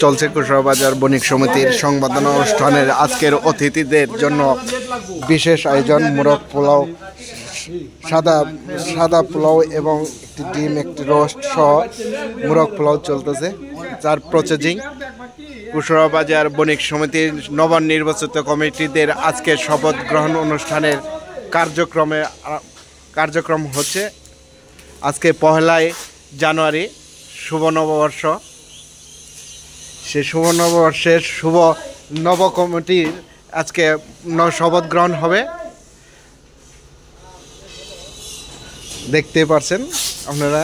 চলছে কুশরা বাজার বণিক সমিতির সংবর্ধনা অনুষ্ঠানের আজকের অতিথিদের জন্য বিশেষ আয়োজন মোরগ পোলাও, সাদা পোলাও এবং একটি ডিম, একটি রোস্ট সহ মোরগ পোলাও চলতেছে, যার প্রসেসিং কুশরা বাজার বণিক সমিতির নবনির্বাচিত কমিটিদের আজকের শপথ গ্রহণ অনুষ্ঠানের কার্যক্রম হচ্ছে। আজকে 1 জানুয়ারি শুভ নববর্ষ। সেই শুভ নববর্ষের শুভ নব কমিটির আজকে শপথ গ্রহণ হবে, দেখতে পাচ্ছেন আপনারা।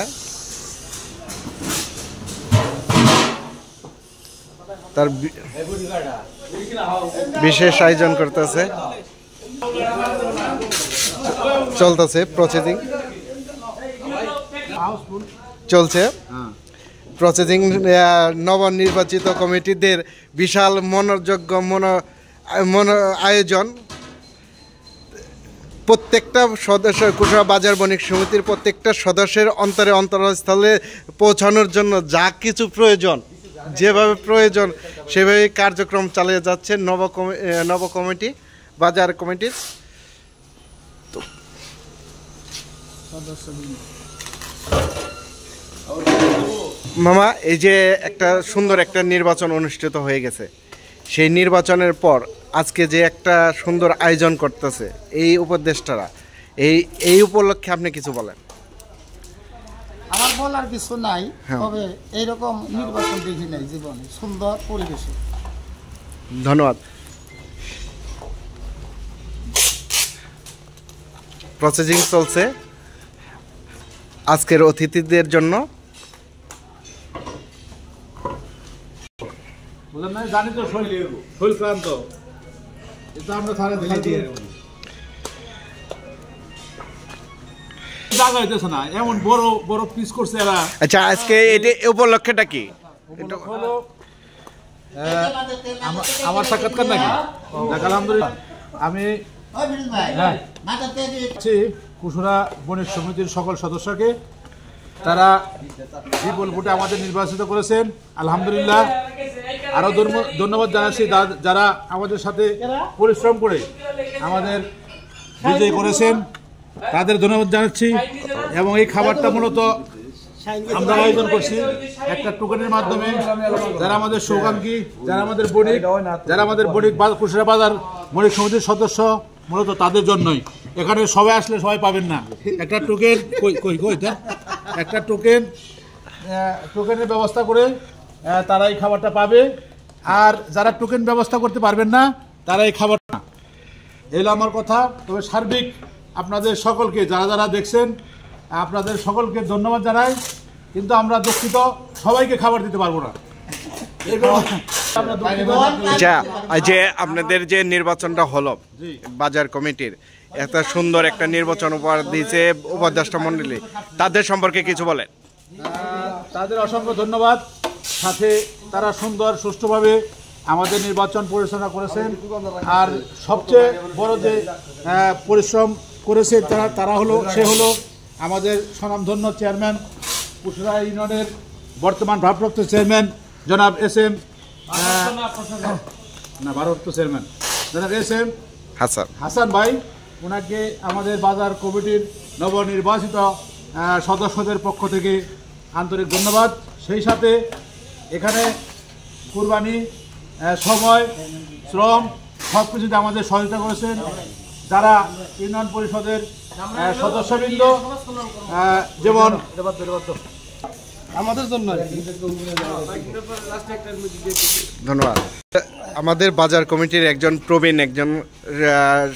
তার বিশেষ আয়োজন করতেছে, চলতেছে প্রসেসিং চলছে। প্রসেসিং নবনির্বাচিত কমিটিদের বিশাল মনোযোগ্য আয়োজন। প্রত্যেকটা সদস্য কুশরা বাজার বণিক সমিতির প্রত্যেকটা সদস্যের অন্তরস্থলে পৌঁছানোর জন্য যা কিছু প্রয়োজন, যেভাবে প্রয়োজন সেভাবে কার্যক্রম চালিয়ে যাচ্ছে নব কমিটি, বাজার কমিটির মামা। এই যে একটা সুন্দর একটা নির্বাচন অনুষ্ঠিত হয়ে গেছে, সেই নির্বাচনের পর আজকে যে একটা সুন্দর আয়োজন করতেছে এই উপদেষ্টারা, এই উপলক্ষে আপনি কিছু বলেন। আমার বলার কিছু নাই, তবে এইরকম নির্বাচন দেখি নাই জীবনে, সুন্দর পরিবেশে। ধন্যবাদ। প্রসেসিং চলছে আজকের অতিথিদের জন্য। জানি তো শৈল ক্লান্ত, এটা আমরা থানা জায়গা হইতেছে না, এমন বড় বড় পিস করছে এরা। আচ্ছা, আজকে এটা উপলক্ষটা কি? আমার সাক্ষাৎকার নাকি? আলহামদুলিল্লাহ, আমি কুশরা বণিক সমিতির সকল সদস্যকে তারা বিপুল ভোটে আমাদের নির্বাচিত করেছেন, আলহামদুলিল্লাহ। আরও ধন্যবাদ জানাচ্ছি যারা আমাদের সাথে পরিশ্রম করে আমাদের বিজয়ী করেছেন, তাদের ধন্যবাদ জানাচ্ছি। এবং এই খাবারটা মূলত আমরা আয়োজন করছি একটা টোকেনের মাধ্যমে, যারা আমাদের সৌকাঙ্ক্ষী, যারা আমাদের বণিক কুশরা বাজার বণিক সমিতির সদস্য, মূলত তাদের জন্যই। এখানে সবাই আসলে সবাই পাবেন না, একটা টোকেন একটা টোকেনের ব্যবস্থা করে তারা এই খাবারটা পাবে। আর যারা টোকেন ব্যবস্থা করতে পারবেন না তারা এই খাবার না, এলো আমার কথা। তবে সার্বিক আপনাদের সকলকে, যারা দেখছেন, আপনাদের সকলকে ধন্যবাদ জানাই, কিন্তু আমরা দুঃখিত, সবাইকে খাবার দিতে পারবো না। যে আপনাদের যে নির্বাচনটা হলো বাজার কমিটির, এত সুন্দর একটা নির্বাচন উপহার দিয়েছে উপদেষ্টা মণ্ডলী, তাদের সম্পর্কে কিছু বলেন। তাদের অসংখ্য ধন্যবাদ। সাথে তারা সুন্দর সুষ্ঠুভাবে আমাদের নির্বাচন পরিচালনা করেছেন। আর সবচেয়ে বড় যে পরিশ্রম করেছে তারা হলো আমাদের স্বনামধন্য চেয়ারম্যান, কুশরা ইউনিয়নের বর্তমান ভারপ্রাপ্ত চেয়ারম্যান জনাব SM হাসান ভাই। ওনাকে আমাদের বাজার কমিটির নবনির্বাচিত সদস্যদের পক্ষ থেকে আন্তরিক ধন্যবাদ। সেই সাথে এখানে কুরবানি, সময়, শ্রম সব কিছুতে আমাদের সহযোগিতা করেছেন যারা ইউনিয়ন পরিষদের সদস্যবৃন্দ, যেমন আমাদের জন্য। ধন্যবাদ। আমাদের বাজার কমিটির একজন প্রবীণ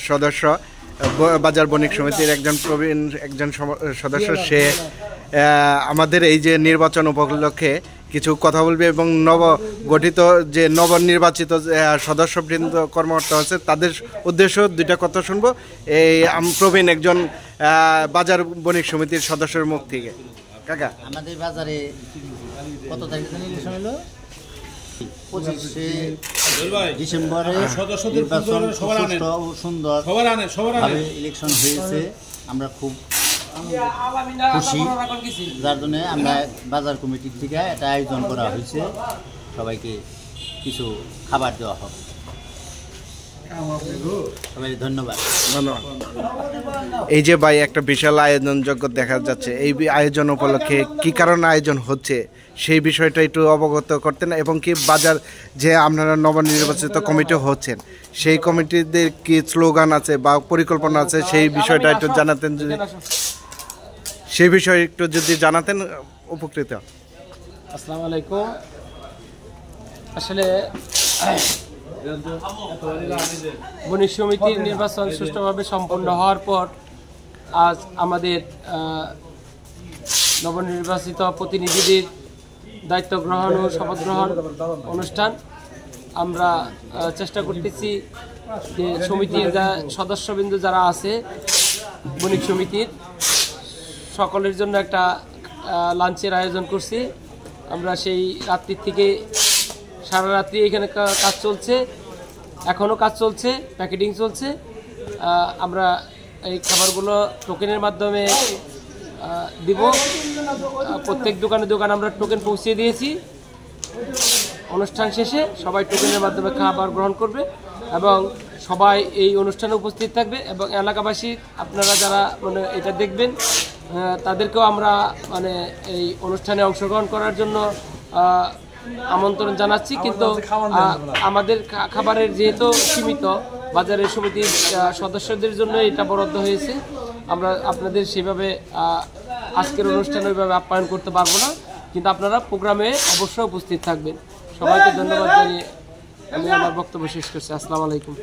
সদস্য, বাজার বণিক সমিতির একজন সদস্য, সে আমাদের এই যে নির্বাচন উপলক্ষে কিছু কথা বলবে এবং নবনির্বাচিত সদস্যবৃন্দ কর্মকর্তা আছে তাদের উদ্দেশ্য দুইটা কথা শুনবো। এই প্রবীণ একজন বাজার বণিক সমিতির সদস্যের মুখ থেকে। কাকা, আমাদের বাজারে কত তারিখে ইলেকশন হলো? 25শে ডিসেম্বরে নির্বাচন সুন্দর ইলেকশন হয়েছে। আমরা খুব খুশি, যার জন্য আমরা বাজার কমিটির থেকে এটা আয়োজন করা হয়েছে, সবাইকে কিছু খাবার দেওয়া হবে। সবাই ধন্যবাদ। ধন্যবাদ। এই যে ভাই একটা বিশাল আয়োজনযোগ্য দেখা যাচ্ছে, এই আয়োজন উপলক্ষে কি কারণে আয়োজন হচ্ছে সেই বিষয়টা একটু অবগত করতেন, এবং কি বাজার যে আপনারা নবনির্বাচিত কমিটি হচ্ছেন সেই কমিটিদের কি স্লোগান আছে বা পরিকল্পনা আছে সেই বিষয়টা একটু জানাতেন, যদি সেই বিষয়ে একটু যদি জানাতেন উপকৃত। আসসালামু আলাইকুম। আসলে বণিক সমিতির নির্বাচন সুষ্ঠুভাবে সম্পন্ন হওয়ার পর আজ আমাদের নবনির্বাচিত প্রতিনিধিদের দায়িত্ব গ্রহণ ও শপথ গ্রহণ অনুষ্ঠান। আমরা চেষ্টা করতেছি যে সমিতির সদস্যবৃন্দ যারা আছে বণিক সমিতির সকলের জন্য একটা লাঞ্চের আয়োজন করছি। আমরা সেই রাত্রির থেকে সারা রাত্রি এখানে কাজ চলছে, এখনও কাজ চলছে, প্যাকেটিং চলছে। আমরা এই খাবারগুলো টোকেনের মাধ্যমে দিব। প্রত্যেক দোকানে আমরা টোকেন পৌঁছে দিয়েছি। অনুষ্ঠান শেষে সবাই টোকেনের মাধ্যমে খাবার গ্রহণ করবে এবং সবাই এই অনুষ্ঠানে উপস্থিত থাকবে, এবং এলাকাবাসী আপনারা যারা মানে এটা দেখবেন তাদেরকেও আমরা মানে এই অনুষ্ঠানে অংশগ্রহণ করার জন্য আমন্ত্রণ জানাচ্ছি। কিন্তু আমাদের খাবারের যেহেতু সীমিত, বাজারের সমিতির সদস্যদের জন্য এটা বরাদ্দ হয়েছে, আমরা আপনাদের সেভাবে আজকের অনুষ্ঠানে ওইভাবে আপ্যায়ন করতে পারবো না, কিন্তু আপনারা প্রোগ্রামে অবশ্যই উপস্থিত থাকবেন। সবাইকে ধন্যবাদ জানিয়ে আমি আমার বক্তব্য শেষ করছি। আসসালামু আলাইকুম।